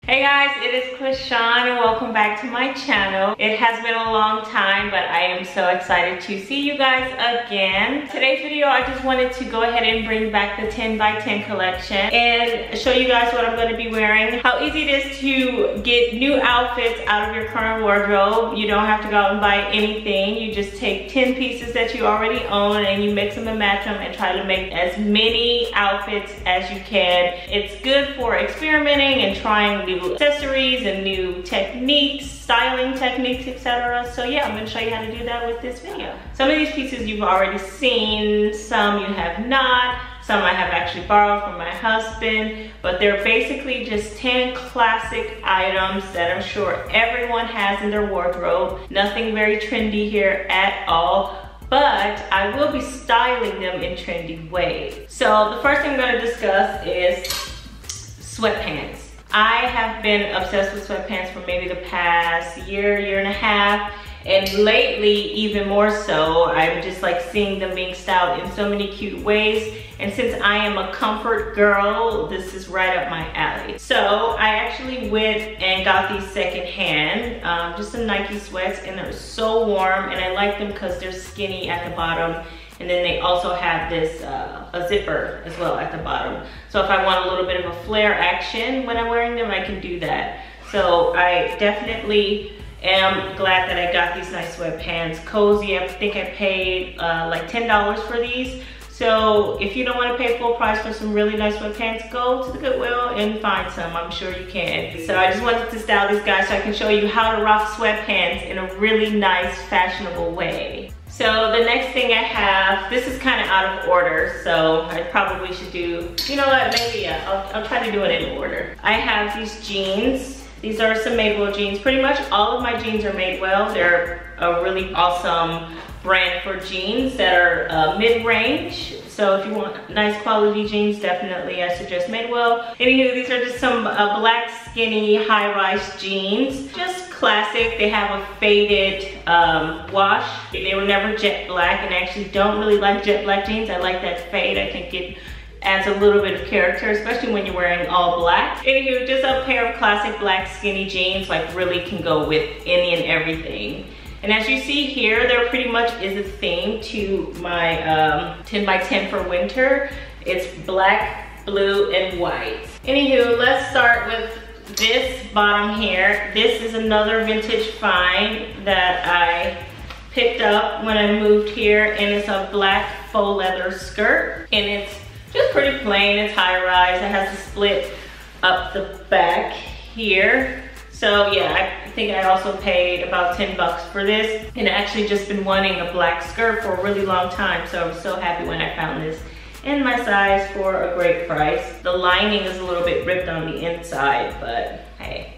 Hey guys, it is Cleshawn and welcome back to my channel. It has been a long time, but I am so excited to see you guys again. Today's video, I just wanted to go ahead and bring back the 10 by 10 collection and show you guys what I'm going to be wearing. How easy it is to get new outfits out of your current wardrobe. You don't have to go out and buy anything. You just take 10 pieces that you already own and you mix them and match them and try to make as many outfits as you can. It's good for experimenting and trying new accessories and new techniques, styling techniques, etc. So yeah, I'm going to show you how to do that with this video. Some of these pieces you've already seen, some you have not, some I have actually borrowed from my husband, but they're basically just 10 classic items that I'm sure everyone has in their wardrobe. Nothing very trendy here at all, but I will be styling them in trendy ways. So the first thing I'm going to discuss is sweatpants. I have been obsessed with sweatpants for maybe the past year and a half, and lately even more so. I'm just like seeing them being styled in so many cute ways, and since I am a comfort girl, this is right up my alley. So I actually went and got these secondhand, just some Nike sweats, and they're so warm, and I like them because they're skinny at the bottom. And then they also have this, a zipper as well at the bottom. So if I want a little bit of a flare action when I'm wearing them, I can do that. So I definitely am glad that I got these nice sweatpants. Cozy, I think I paid like $10 for these. So if you don't want to pay full price for some really nice sweatpants, go to the Goodwill and find some. I'm sure you can. So I just wanted to style these guys so I can show you how to rock sweatpants in a really nice, fashionable way. So the next thing I have, this is kind of out of order, so I probably should do, you know what, maybe yeah, I'll try to do it in order. I have these jeans. These are some Madewell jeans. Pretty much all of my jeans are Madewell. They're a really awesome brand for jeans that are mid-range. So if you want nice quality jeans, definitely I suggest Madewell. Anywho, these are just some black skinny high-rise jeans. Just classic. They have a faded wash. They were never jet black, and I actually don't really like jet black jeans. I like that fade. I think it adds a little bit of character, especially when you're wearing all black. Anywho, just a pair of classic black skinny jeans, like really can go with any and everything. And as you see here, there pretty much is a theme to my 10 by 10 for winter. It's black, blue, and white. Anywho, let's start with this bottom here. This is another vintage find that I picked up when I moved here, and it's a black faux leather skirt, and it's just pretty plain. It's high rise. It has a split up the back here. So yeah, I think I also paid about 10 bucks for this, and I actually just been wanting a black skirt for a really long time, so I was so happy when I found this in my size for a great price. The lining is a little bit ripped on the inside, but hey,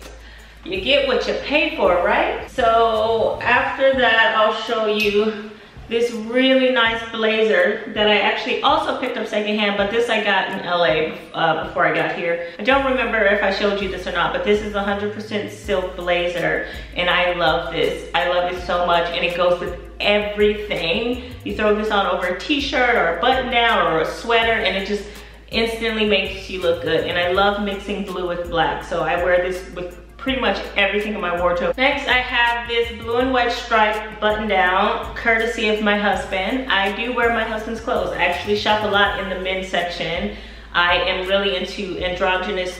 you get what you pay for, right? So after that, I'll show you this really nice blazer that I actually also picked up secondhand, but this I got in LA before I got here. I don't remember if I showed you this or not, but this is a 100% silk blazer, and I love this. I love it so much, and it goes with everything. You throw this on over a t-shirt or a button down or a sweater, and it just instantly makes you look good. And I love mixing blue with black, so I wear this with pretty much everything in my wardrobe. Next, I have this blue and white striped button down, courtesy of my husband. I do wear my husband's clothes. I actually shop a lot in the men's section. I am really into androgynous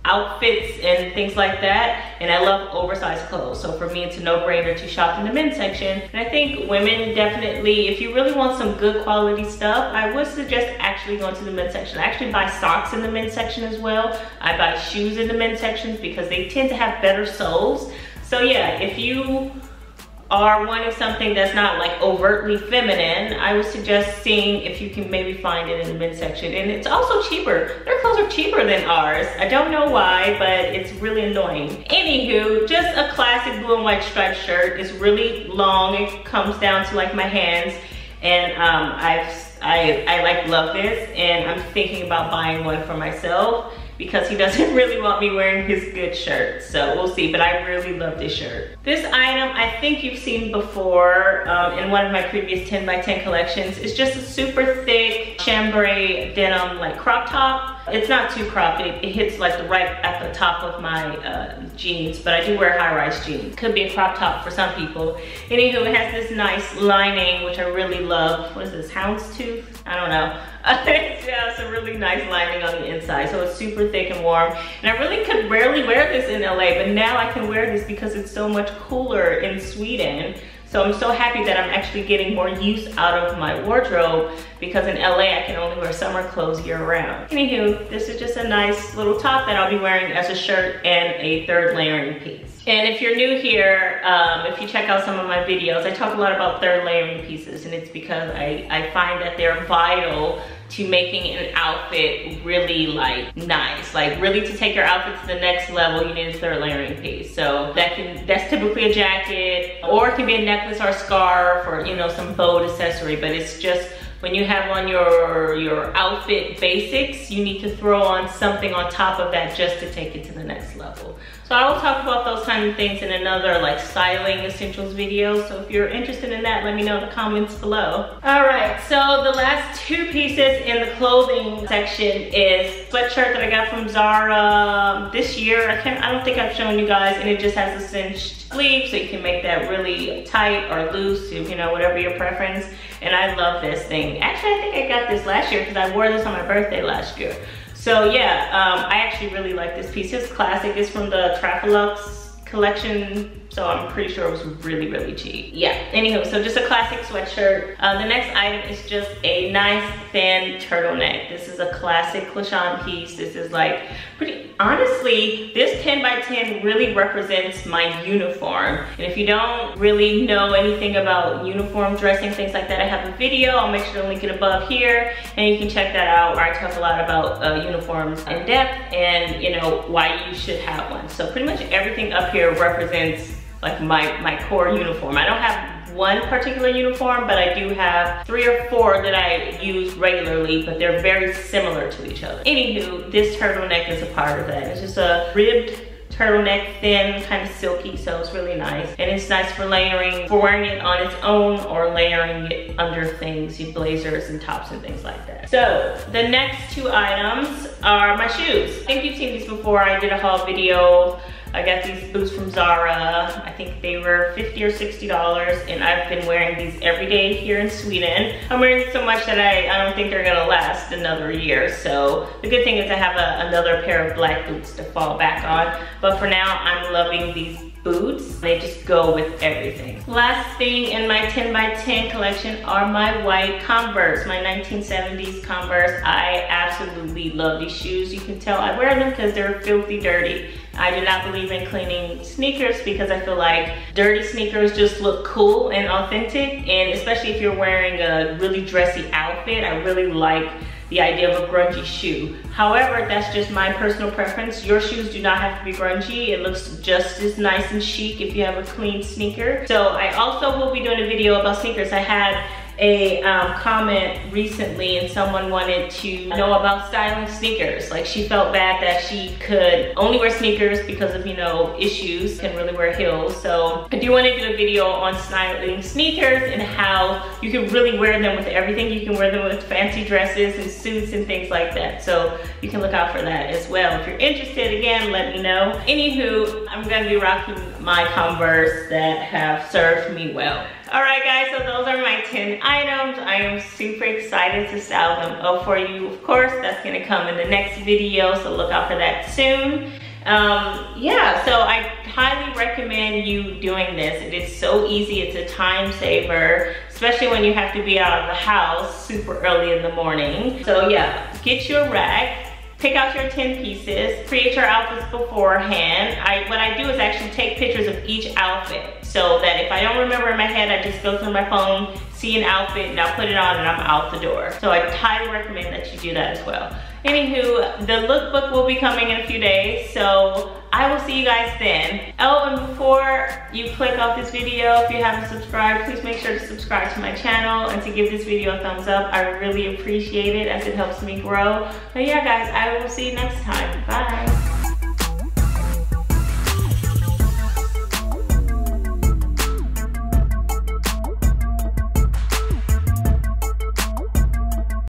outfits and things like that, and I love oversized clothes. So for me, it's a no-brainer to shop in the men's section. And I think women definitely, if you really want some good quality stuff, I would suggest actually going to the men's section. I actually buy socks in the men's section as well. I buy shoes in the men's sections because they tend to have better soles. So yeah, if you are wanting something that's not like overtly feminine, I would suggest seeing if you can maybe find it in the men's section. And it's also cheaper. Their clothes are cheaper than ours. I don't know why, but it's really annoying. Anywho, just a classic blue and white striped shirt. It's really long. It comes down to like my hands, and I like love this, and I'm thinking about buying one for myself because he doesn't really want me wearing his good shirt. So we'll see, but I really love this shirt. This item I think you've seen before in one of my previous 10 by 10 collections. It's just a super thick chambray denim like crop top. It's not too cropped, it hits like right at the top of my jeans, but I do wear high-rise jeans. Could be a crop top for some people. Anywho, it has this nice lining, which I really love. What is this, houndstooth? I don't know. Yeah, it's a really nice lining on the inside, so it's super thick and warm. And I really could rarely wear this in LA, but now I can wear this because it's so much cooler in Sweden. So I'm so happy that I'm actually getting more use out of my wardrobe, because in LA I can only wear summer clothes year round. Anywho, this is just a nice little top that I'll be wearing as a shirt and a third layering piece. And if you're new here, if you check out some of my videos, I talk a lot about third layering pieces, and it's because I find that they're vital to making an outfit really like nice. Like really to take your outfit to the next level, you need a third layering piece. So that's typically a jacket, or it can be a necklace or a scarf, or you know, some bold accessory, but it's just when you have on your outfit basics, you need to throw on something on top of that just to take it to the next level. So I will talk about those kind of things in another like styling essentials video. So if you're interested in that, let me know in the comments below. All right, so the last two pieces in the clothing section is sweatshirt that I got from Zara this year. I don't think I've shown you guys, and it just has a cinched sleeve, so you can make that really tight or loose, you know, whatever your preference. And I love this thing. Actually, I think I got this last year because I wore this on my birthday last year. So yeah, I actually really like this piece. It's classic. It's from the Trafalux collection, so I'm pretty sure it was really, really cheap. Yeah, anywho, so just a classic sweatshirt. The next item is just a nice thin turtleneck. This is a classic Cleshawn piece. This is like pretty, honestly, this 10 by 10 really represents my uniform. And if you don't really know anything about uniform dressing, things like that, I have a video. I'll make sure to link it above here, and you can check that out, where I talk a lot about uniforms in depth and, you know, why you should have one. So pretty much everything up here represents like my core uniform. I don't have one particular uniform, but I do have 3 or 4 that I use regularly, but they're very similar to each other. Anywho, this turtleneck is a part of that. It's just a ribbed turtleneck, thin, kind of silky, so it's really nice. And it's nice for layering, for wearing it on its own or layering it under things, blazers and tops and things like that. So the next 2 items are my shoes. I think you've seen these before. I did a haul video. I got these boots from Zara. I think they were $50 or $60, and I've been wearing these every day here in Sweden. I'm wearing so much that I don't think they're gonna last another year. So the good thing is I have another pair of black boots to fall back on. But for now, I'm loving these boots. They just go with everything. Last thing in my 10 by 10 collection are my white Converse, my 1970s Converse. I absolutely love these shoes. You can tell I wear them because they're filthy dirty. I do not believe in cleaning sneakers because I feel like dirty sneakers just look cool and authentic, and especially if you're wearing a really dressy outfit, I really like the idea of a grungy shoe. However, that's just my personal preference. Your shoes do not have to be grungy. It looks just as nice and chic if you have a clean sneaker. So I also will be doing a video about sneakers. I had a comment recently, and someone wanted to know about styling sneakers. Like, she felt bad that she could only wear sneakers because of, you know, issues, couldn't really wear heels. So I do want to do a video on styling sneakers and how you can really wear them with everything. You can wear them with fancy dresses and suits and things like that. So you can look out for that as well. If you're interested, again, let me know. Anywho, I'm gonna be rocking my Converse that have served me well. All right, guys, so those are my 10 items. I am super excited to style them up for you. Of course, that's gonna come in the next video, so look out for that soon. Yeah, so I highly recommend you doing this. It is so easy, it's a time saver, especially when you have to be out of the house super early in the morning. So yeah, get your rack. Pick out your 10 pieces, create your outfits beforehand. What I do is actually take pictures of each outfit, so that if I don't remember in my head, I just go through my phone, see an outfit, and I'll put it on and I'm out the door. So I highly recommend that you do that as well. Anywho, the lookbook will be coming in a few days, so I will see you guys then. Oh, and before you click off this video, if you haven't subscribed, please make sure to subscribe to my channel and to give this video a thumbs up. I really appreciate it, as it helps me grow. But yeah, guys, I will see you next time. Bye.